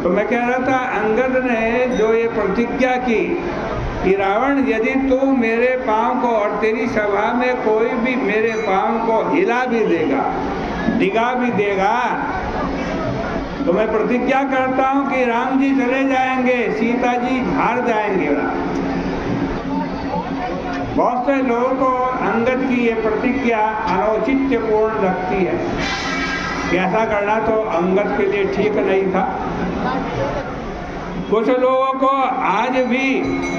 तो मैं कह रहा था, अंगद ने जो ये प्रतिज्ञा की कि रावण, यदि तू मेरे पांव को और तेरी सभा में कोई भी मेरे पांव को हिला भी देगा, डिगा भी देगा, तो मैं प्रतिज्ञा करता हूं कि राम जी चले जाएंगे, सीता जी हार जाएंगे। बहुत से लोगों को अंगद की ये प्रतिज्ञा अनौचित्यपूर्ण लगती है कि ऐसा करना तो अंगद के लिए ठीक नहीं था। कुछ लोगों को आज भी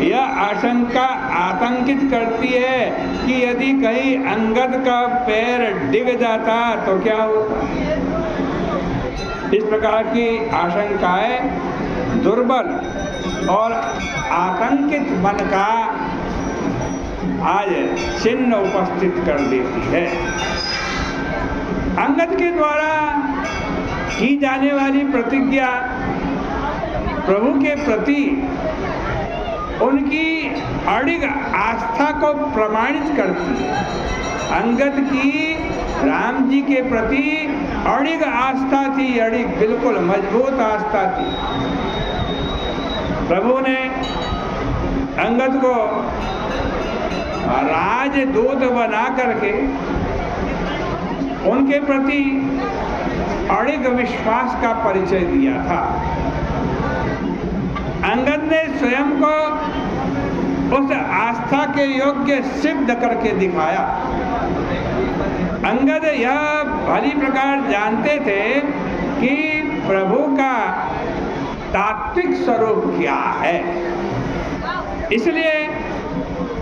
यह आशंका आतंकित करती है कि यदि कहीं अंगद का पैर डिग जाता तो क्या होता। इस प्रकार की आशंकाएं दुर्बल और आतंकित मन का आज चिन्ह उपस्थित कर देती है। अंगद के द्वारा की जाने वाली प्रतिज्ञा प्रभु के प्रति उनकी अडिग आस्था को प्रमाणित करती है। अंगद की राम जी के प्रति अडिग आस्था थी, अडिग बिल्कुल मजबूत आस्था थी। प्रभु ने अंगद को राजदूत बना करके उनके प्रति अडिग विश्वास का परिचय दिया था। अंगद ने स्वयं को उस आस्था के योग्य सिद्ध करके दिखाया। अंगद यह भली प्रकार जानते थे कि प्रभु का तात्विक स्वरूप क्या है, इसलिए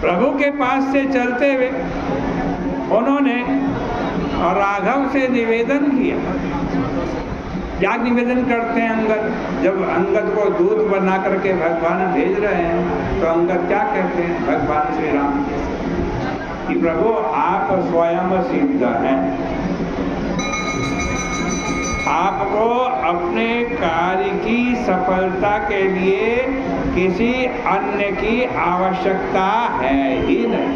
प्रभु के पास से चलते हुए उन्होंने राघव से निवेदन किया। क्या निवेदन करते हैं अंगद? जब अंगद को दूत बना करके भगवान भेज रहे हैं तो अंगद क्या कहते हैं भगवान श्री राम कि प्रभु आप स्वयं सिद्ध हैं, आपको अपने कार्य की सफलता के लिए किसी अन्य की आवश्यकता है ही नहीं।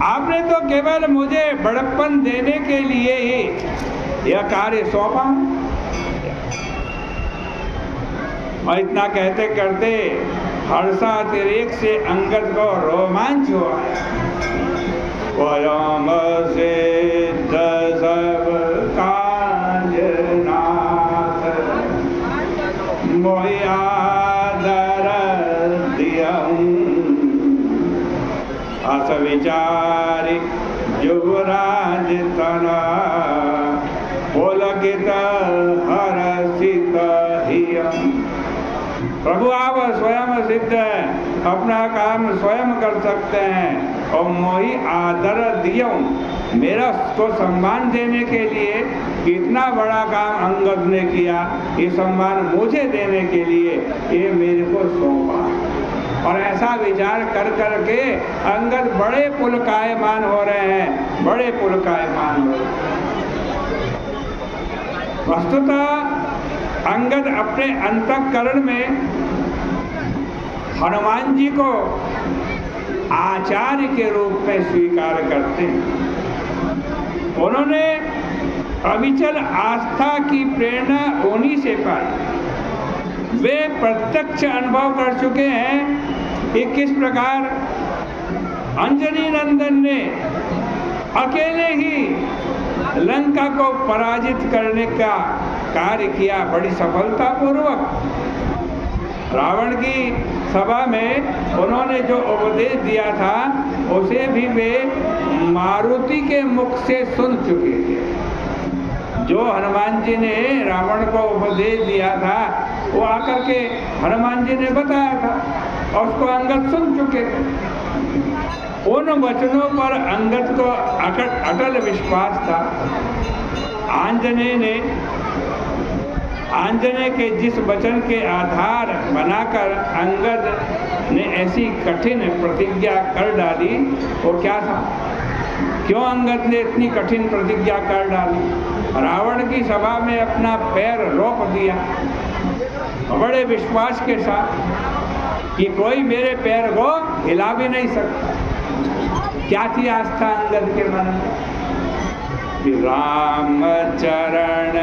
आपने तो केवल मुझे बड़प्पन देने के लिए ही यह कार्य सौंपा। और इतना कहते करते हर्षातिरेक से अंगद को रोमांच हुआ। परम सिद्ध सब काज नाथ मोहि आदर दियहु अस विचारि युवराज तना पुलकित हर्षित हियम्। प्रभु आप स्वयं सिद्ध हैं, अपना काम स्वयं कर सकते हैं और मोहि आदर दियहु, मेरा को सम्मान देने के लिए इतना बड़ा काम अंगद ने किया, ये सम्मान मुझे देने के लिए ये मेरे को सौंपा। और ऐसा विचार कर करके अंगद बड़े पुलकायमान हो रहे हैं, बड़े पुलकायमान हो रहे हैं। वस्तुतः अंगद अपने अंतःकरण में हनुमान जी को आचार्य के रूप में स्वीकार करते हैं। उन्होंने अविचल आस्था की प्रेरणा उन्हीं से पाई। वे प्रत्यक्ष अनुभव कर चुके हैं कि किस प्रकार अंजनी नंदन ने अकेले ही लंका को पराजित करने का कार्य किया बड़ी सफलतापूर्वक। रावण की सभा में उन्होंने जो उपदेश दिया था उसे भी वे मारुति के मुख से सुन चुके थे। जो हनुमान जी ने रावण को उपदेश दिया था वो आकर के हनुमान जी ने बताया था और उसको अंगद सुन चुके थे। उन वचनों पर अंगद को अटल विश्वास था। आंजनेय के जिस वचन के आधार बनाकर अंगद ने ऐसी कठिन प्रतिज्ञा कर डाली वो क्या था? क्यों अंगद ने इतनी कठिन प्रतिज्ञा कर डाली? रावण की सभा में अपना पैर रोक दिया बड़े विश्वास के साथ कि कोई मेरे पैर को हिला भी नहीं सकता। क्या थी आस्था अंगद के मन में? राम चरण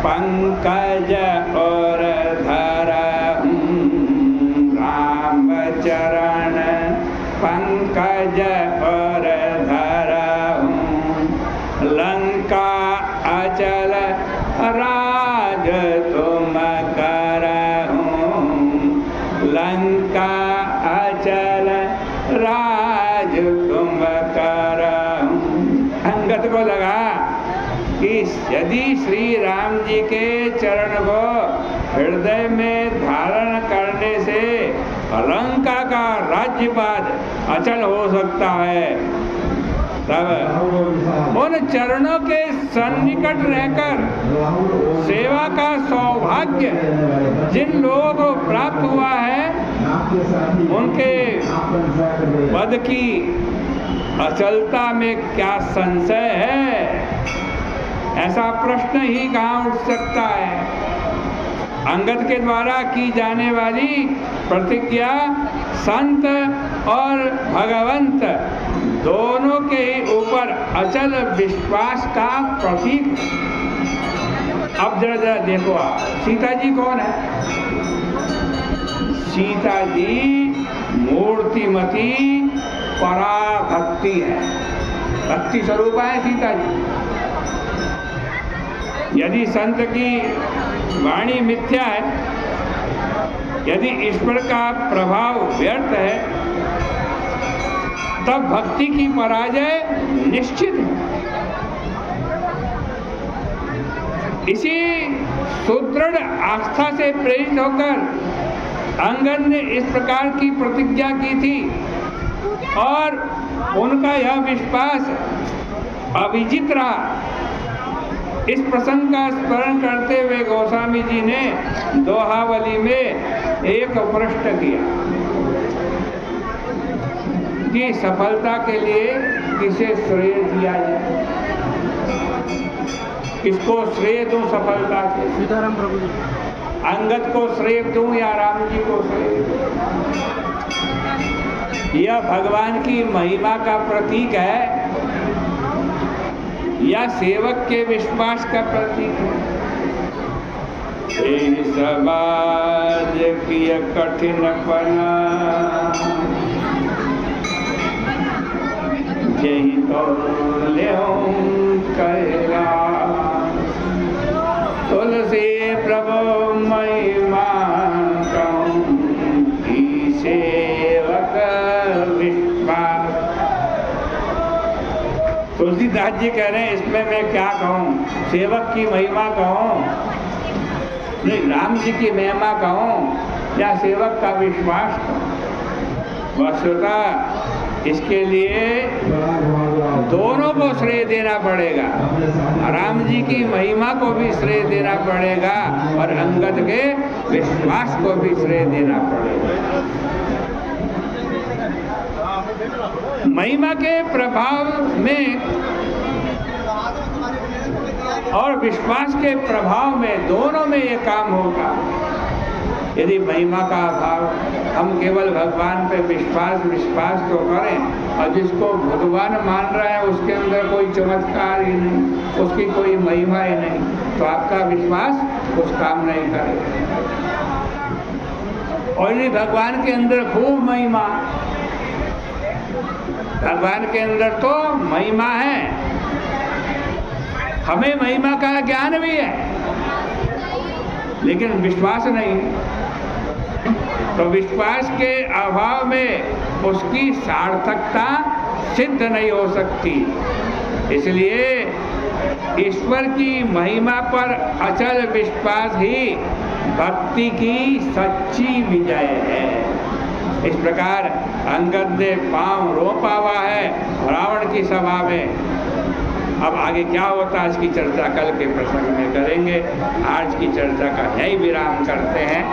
पंकज और धरहूँ, राम चरण पंकज और धरहूँ, लंका अचल राज तुम करहूँ, लंका अचल राज तुम करहूँ। अंगद को लगा कि यदि श्री राम जी के चरण को हृदय में धारण करने से लंका का राज्यपाद अचल हो सकता है, तब उन चरणों के सन्निकट रहकर सेवा का सौभाग्य जिन लोगों को प्राप्त हुआ है, उनके पद की अचलता में क्या संशय है? ऐसा प्रश्न ही कहाँ उठ सकता है? अंगद के द्वारा की जाने वाली प्रतिज्ञा संत और भगवंत दोनों के ही ऊपर अचल विश्वास का प्रतीक है। अब जरा देखो आप, सीता जी कौन है? सीता जी मूर्तिमती पराभक्ति है, भक्ति स्वरूप है सीता जी। यदि संत की वाणी मिथ्या है, यदि ईश्वर का प्रभाव व्यर्थ है, तब भक्ति की पराजय निश्चित है। इसी सुदृढ़ आस्था से प्रेरित होकर अंगद ने इस प्रकार की प्रतिज्ञा की थी और उनका यह विश्वास अविजित रहा। इस प्रसंग का स्मरण करते हुए गोस्वामी जी ने दोहावली में एक प्रश्न किया कि सफलता के लिए किसे श्रेय दिया जाए, किसको श्रेय दूं सफलता के? सीताराम प्रभु जी। अंगद को श्रेय दूं या राम जी को श्रेय दूं? यह भगवान की महिमा का प्रतीक है या सेवक के विश्वास का प्रतीक है? समाज की कठिन पना यही तो ले कहेगा, तुलसी प्रभु महिमा कहूँ की सेवक विश्वास। तुलसीदास जी कह रहे हैं इसमें मैं क्या कहूँ, सेवक की महिमा कहूँ, नहीं राम जी की महिमा कहूँ या सेवक का विश्वास कहूँ? वस्तुतः इसके लिए दोनों को श्रेय देना पड़ेगा, राम जी की महिमा को भी श्रेय देना पड़ेगा और अंगद के विश्वास को भी श्रेय देना पड़ेगा। महिमा के प्रभाव में और विश्वास के प्रभाव में, दोनों में ये काम होगा। यदि महिमा का अभाव, हम केवल भगवान पे विश्वास तो करें और जिसको भगवान मान रहा है उसके अंदर कोई चमत्कार ही नहीं, उसकी कोई महिमा ही नहीं, तो आपका विश्वास कुछ काम नहीं करेगा। और यदि भगवान के अंदर खूब महिमा, भगवान के अंदर तो महिमा है, हमें महिमा का ज्ञान भी है लेकिन विश्वास नहीं, तो विश्वास के अभाव में उसकी सार्थकता सिद्ध नहीं हो सकती। इसलिए ईश्वर की महिमा पर अचल विश्वास ही भक्ति की सच्ची विजय है। इस प्रकार अंगद ने पांव रोपा हुआ है रावण की सभा में। अब आगे क्या होता है इसकी चर्चा कल के प्रसंग में करेंगे। आज की चर्चा का यही विराम करते हैं।